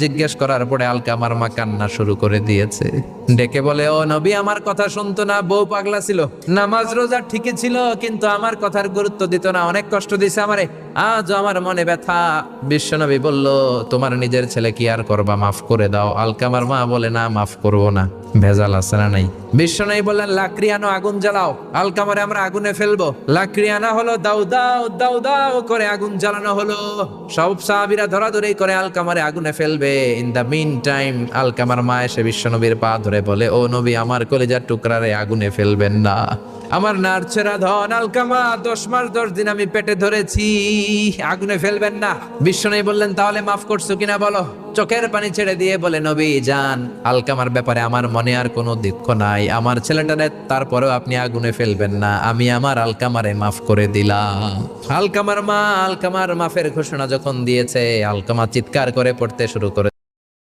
জিজ্ঞেস করার পরে আলকামার মা কান্না শুরু করে দিয়েছে। ডেকে বলে, ও নবী, আমার কথা শুনতো না, বউ পাগলা ছিল, নামাজ রোজা ঠিকই ছিল, কিন্তু আমার কথার গুরুত্ব দিত না, অনেক কষ্ট দিছে আমারে, আজ আমার মনে ব্যথা। বিশ্বনবী বলল, তোমার নিজের ছেলে কি আর করবা, মাফ করে দাও। আলকামার মা বলে, না, মাফ করবো না, ভেজাল আছে না নাই? বিশ্বনবী বললেন, লাকড়ি আনো, আগুন জ্বালাও, আলকামারে আমরা আগুনে ফেলবো। লাকড়ি আনা হলো, দাও দাও দাও দাও করে আগুন জ্বালানো হলো। সব সাহাবীরা ধরাধরি করে আলকামারে আগুনে ফেলবে। ইন দা মিন টাইম আলকামার মা এসে বিশ্বনবীর পা ধরে বলে, ও নবী, আমার কলিজার টুকরারে আগুনে ফেলবেন না, আমার নারছেরা ধন আলকামা 10 মাস 10 দিন আমি পেটে ধরেছি, আগুনে ফেলবেন না। বিশ্বনবী বললেন, তাহলে মাফ করছো কিনা বলো। চোখের পানি ছেড়ে দিয়ে বলে, নবী যান, আলকামার ব্যাপারে আমার মনে আর কোনো দুঃখ নাই, আমার ছেলেটারে তারপরেও আপনি আগুনে ফেলবেন না, আমি আমার আলকামারে মাফ করে দিলাম। আলকামার মা আলকামার মাফের ঘোষণা যখন দিয়েছে, আলকামা চিৎকার করে পড়তে শুরু করে